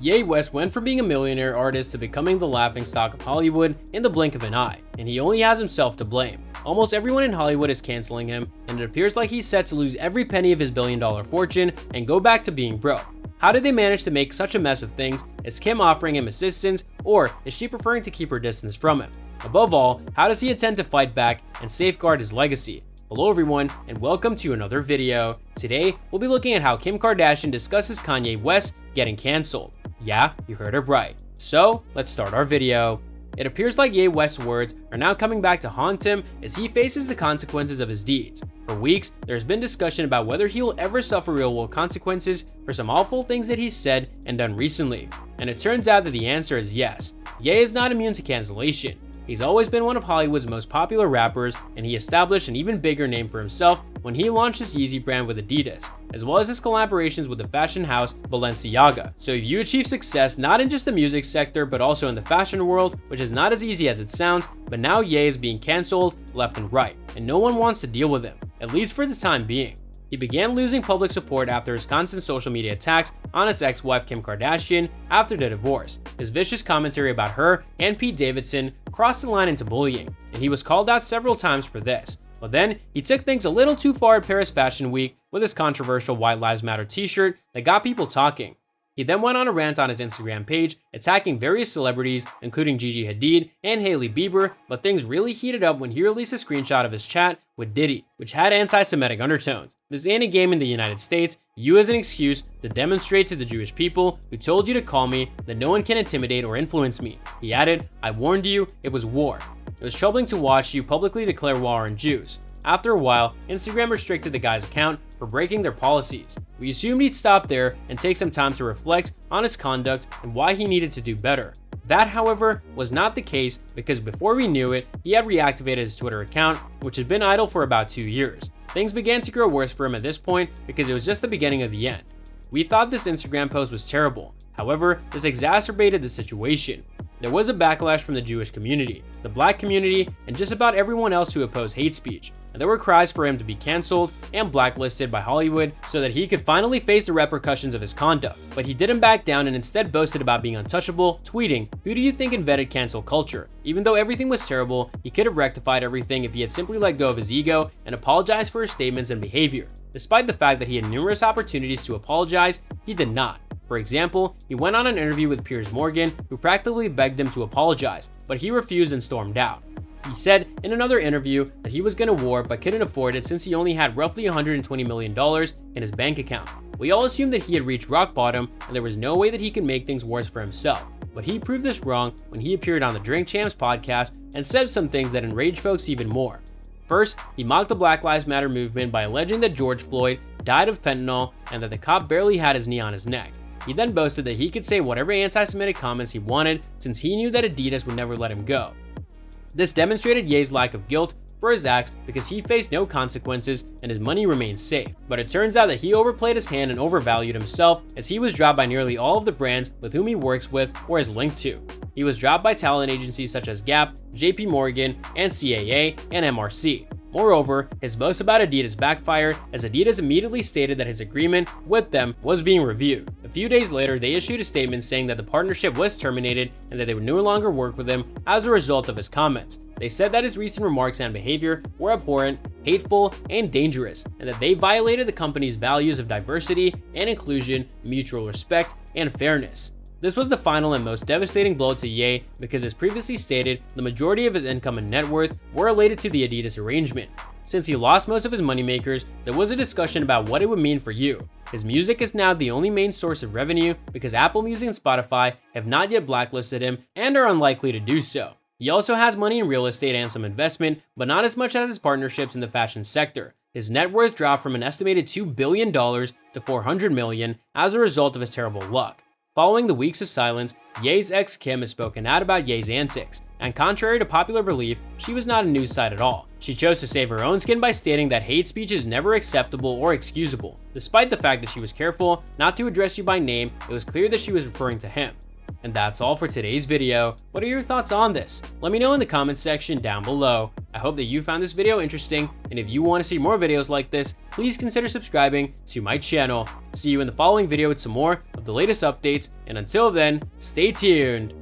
Ye West went from being a millionaire artist to becoming the laughingstock of Hollywood in the blink of an eye, and he only has himself to blame. Almost everyone in Hollywood is canceling him, and it appears like he's set to lose every penny of his billion-dollar fortune and go back to being broke. How did they manage to make such a mess of things? Is Kim offering him assistance, or is she preferring to keep her distance from him? Above all, how does he intend to fight back and safeguard his legacy? Hello everyone, and welcome to another video. Today, we'll be looking at how Kim Kardashian discusses Kanye West getting cancelled. Yeah, you heard it right. So, let's start our video. It appears like Ye West's words are now coming back to haunt him as he faces the consequences of his deeds. For weeks, there's been discussion about whether he will ever suffer real-world consequences for some awful things that he's said and done recently. And it turns out that the answer is yes. Ye is not immune to cancellation. He's always been one of Hollywood's most popular rappers, and he established an even bigger name for himself when he launched his Yeezy brand with Adidas, as well as his collaborations with the fashion house Balenciaga. So if you achieve success not in just the music sector but also in the fashion world, which is not as easy as it sounds, but now Ye is being cancelled left and right, and no one wants to deal with him, at least for the time being. He began losing public support after his constant social media attacks on his ex-wife Kim Kardashian after the divorce. His vicious commentary about her and Pete Davidson crossed the line into bullying, and he was called out several times for this. But then, he took things a little too far at Paris Fashion Week with his controversial White Lives Matter t-shirt that got people talking. He then went on a rant on his Instagram page, attacking various celebrities, including Gigi Hadid and Hailey Bieber, but things really heated up when he released a screenshot of his chat with Diddy, which had anti-Semitic undertones. This ain't a game in the United States. You as an excuse to demonstrate to the Jewish people who told you to call me that no one can intimidate or influence me. He added, "I warned you, it was war. It was troubling to watch you publicly declare war on Jews." After a while, Instagram restricted the guy's account for breaking their policies. We assumed he'd stop there and take some time to reflect on his conduct and why he needed to do better. That, however, was not the case because before we knew it, he had reactivated his Twitter account, which had been idle for about 2 years. Things began to grow worse for him at this point because it was just the beginning of the end. We thought this Instagram post was terrible. However, this exacerbated the situation. There was a backlash from the Jewish community, the black community, and just about everyone else who opposed hate speech. And there were cries for him to be cancelled and blacklisted by Hollywood so that he could finally face the repercussions of his conduct. But he didn't back down and instead boasted about being untouchable, tweeting, "Who do you think invented cancel culture?" Even though everything was terrible, he could have rectified everything if he had simply let go of his ego and apologized for his statements and behavior. Despite the fact that he had numerous opportunities to apologize, he did not. For example, he went on an interview with Piers Morgan, who practically begged him to apologize, but he refused and stormed out. He said in another interview that he was going to war but couldn't afford it since he only had roughly $120 million in his bank account. We all assumed that he had reached rock bottom and there was no way that he could make things worse for himself. But he proved this wrong when he appeared on the Drink Champs podcast and said some things that enraged folks even more. First, he mocked the Black Lives Matter movement by alleging that George Floyd died of fentanyl and that the cop barely had his knee on his neck. He then boasted that he could say whatever anti-Semitic comments he wanted since he knew that Adidas would never let him go. This demonstrated Ye's lack of guilt for his acts because he faced no consequences and his money remained safe. But it turns out that he overplayed his hand and overvalued himself as he was dropped by nearly all of the brands with whom he works with or is linked to. He was dropped by talent agencies such as Gap, JP Morgan, and CAA, and MRC. Moreover, his boast about Adidas backfired as Adidas immediately stated that his agreement with them was being reviewed. A few days later, they issued a statement saying that the partnership was terminated and that they would no longer work with him as a result of his comments. They said that his recent remarks and behavior were abhorrent, hateful, and dangerous, and that they violated the company's values of diversity and inclusion, mutual respect, and fairness. This was the final and most devastating blow to Ye because, as previously stated, the majority of his income and net worth were related to the Adidas arrangement. Since he lost most of his moneymakers, there was a discussion about what it would mean for you. His music is now the only main source of revenue because Apple Music and Spotify have not yet blacklisted him and are unlikely to do so. He also has money in real estate and some investment, but not as much as his partnerships in the fashion sector. His net worth dropped from an estimated $2 billion to $400 million as a result of his terrible luck. Following the weeks of silence, Ye's ex Kim has spoken out about Ye's antics, and contrary to popular belief, she was not a news site at all. She chose to save her own skin by stating that hate speech is never acceptable or excusable. Despite the fact that she was careful not to address you by name, it was clear that she was referring to him. And that's all for today's video. What are your thoughts on this? Let me know in the comments section down below. I hope that you found this video interesting, and if you want to see more videos like this, please consider subscribing to my channel. See you in the following video with some more of the latest updates, and until then, stay tuned.